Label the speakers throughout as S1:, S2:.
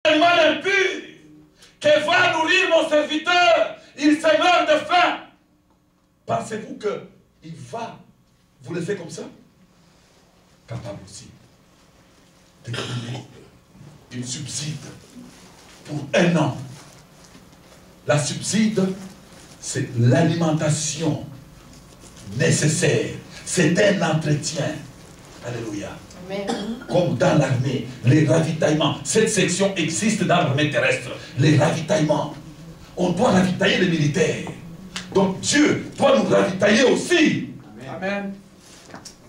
S1: animal impur que va nourrir mon serviteur, il se meurt de faim. Pensez-vous qu'il va vous laisser comme ça? Capable aussi de donner une subside pour 1 an. La subside, c'est l'alimentation nécessaire. C'est un entretien. Alléluia.
S2: Amen.
S1: Comme dans l'armée, les ravitaillements. Cette section existe dans l'armée terrestre. Les ravitaillements. On doit ravitailler les militaires. Donc Dieu doit nous ravitailler aussi.
S3: Amen.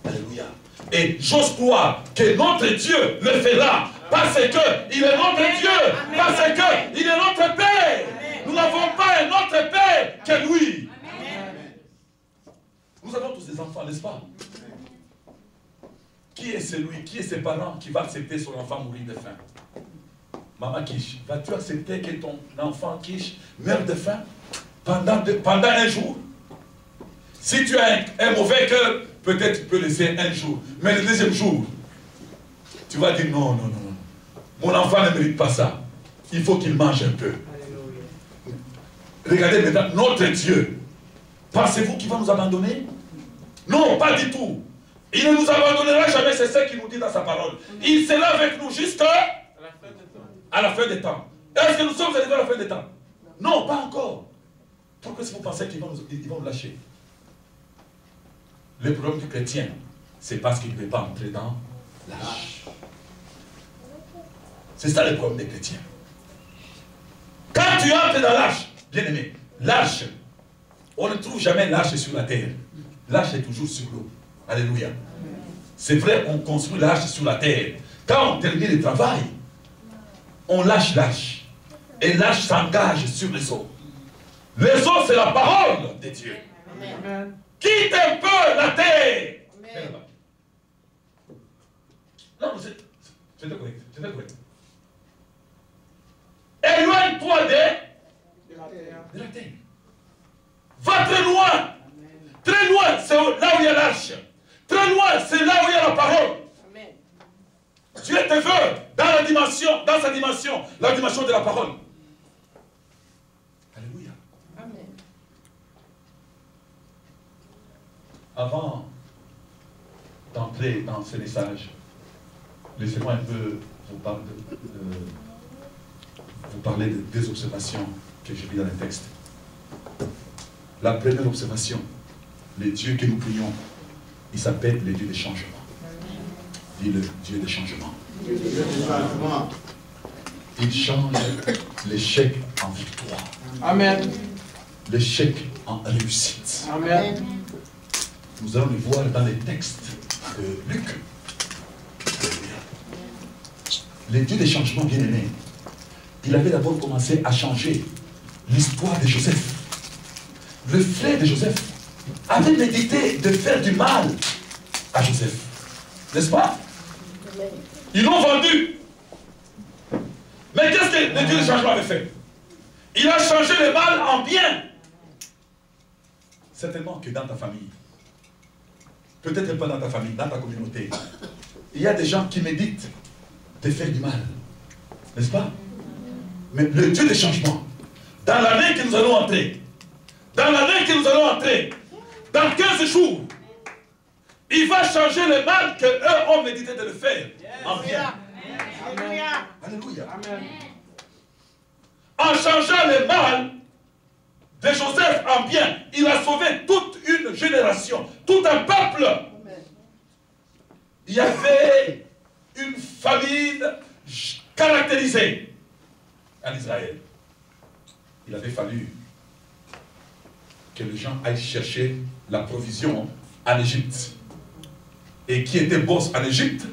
S1: Alléluia. Et j'ose croire que notre Dieu le fera. Parce qu'il est notre Dieu. Parce qu'il est notre Père. Nous n'avons pas un autre Père que lui. Nous avons tous des enfants, n'est-ce pas? Qui est celui, qui est ses parents qui va accepter son enfant mourir de faim? Maman Kish, vas-tu accepter que ton enfant Kish meure de faim pendant 1 jour? Si tu as un mauvais cœur, peut-être tu peux laisser 1 jour. Mais le 2e jour, tu vas dire non, non, non. Mon enfant ne mérite pas ça. Il faut qu'il mange un peu. Regardez maintenant notre Dieu. Pensez-vous qu'il va nous abandonner? Non, pas du tout. Il ne nous abandonnera jamais, c'est ce qu'il nous dit dans sa parole. Il sera avec nous jusqu'à la fin des temps. Est-ce que nous sommes arrivés à la fin des temps? Non, pas encore. Pourquoi est-ce que vous pensez qu'ils vont nous lâcher? Le problème du chrétien, c'est parce qu'il ne veut pas entrer dans l'âge. C'est ça le problème des chrétiens. Quand tu entres dans l'âge, bien aimé, l'âge, on ne trouve jamais l'âge sur la terre. L'âge est toujours sur l'eau. Alléluia. C'est vrai, on construit l'âge sur la terre. Quand on termine le travail, on lâche l'âge. Et l'âge s'engage sur les eaux. Les eaux, c'est la parole de Dieu.
S3: Amen.
S1: Quitte un peu la terre.
S2: Amen.
S1: Non, c'était correct. C'était correct. Éloigne-toi de la terre. Va très loin. Très loin, c'est là où il y a l'arche. Très loin, c'est là où il y a la parole.
S2: Amen.
S1: Dieu te veut dans sa dimension, la dimension de la parole. Alléluia.
S2: Amen.
S1: Avant d'entrer dans ce message, laissez-moi un peu vous parler de 2 observations que j'ai vues dans le texte. La première observation, le Dieu que nous prions, il s'appelle le Dieu des changements. Dis le Dieu des changements. Il change l'échec en victoire.
S3: Amen.
S1: L'échec en réussite.
S3: Amen.
S1: Nous allons le voir dans les textes de Luc. Le Dieu des changements bien-aimés, il avait d'abord commencé à changer l'histoire de Joseph. Le frère de Joseph avait médité de faire du mal à Joseph. N'est-ce pas? Ils l'ont vendu. Mais qu'est-ce que le Dieu du changement avait fait? Il a changé le mal en bien. Certainement que dans ta famille, peut-être pas dans ta famille, dans ta communauté, il y a des gens qui méditent de faire du mal. N'est-ce pas? Mais le Dieu des changements, dans l'année que nous allons entrer, dans 15 jours, il va changer le mal qu'eux ont médité de le faire en bien.
S2: Alléluia.
S1: Alléluia.
S3: Amen.
S1: En changeant le mal de Joseph en bien, il a sauvé toute une génération, tout un peuple. Il y avait une famine caractérisée en Israël. Il avait fallu que les gens aillent chercher la provision en Égypte. Et qui était boss en Égypte?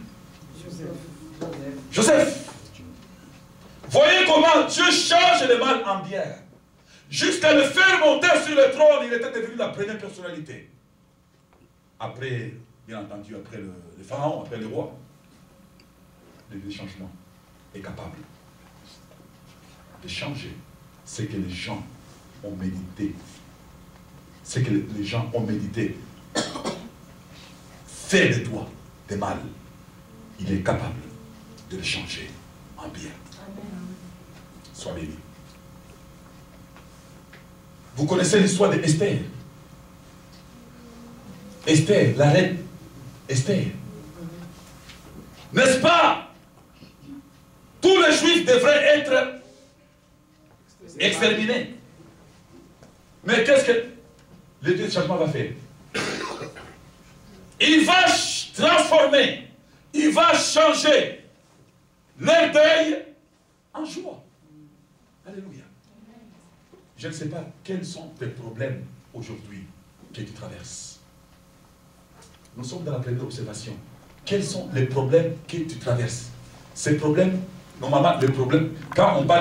S1: Joseph. Voyez comment Dieu change le mal en bien. Jusqu'à le faire monter sur le trône, il était devenu la première personnalité. Après, bien entendu, après le pharaon, après le roi, le changement est capable de changer ce que les gens ont médité. Ce que les gens ont médité. Faire de toi des mal. Il est capable de le changer en bien. Sois béni. Vous connaissez l'histoire d'Esther. Esther, la reine Esther. N'est-ce pas? Tous les Juifs devraient être exterminés. Mais qu'est-ce que le Dieu de changement va faire? Il va transformer, il va changer leur deuil en joie. Alléluia. Je ne sais pas quels sont tes problèmes aujourd'hui que tu traverses. Nous sommes dans la pleine observation. Quels sont les problèmes que tu traverses? Ces problèmes, normalement, les problèmes, quand on parle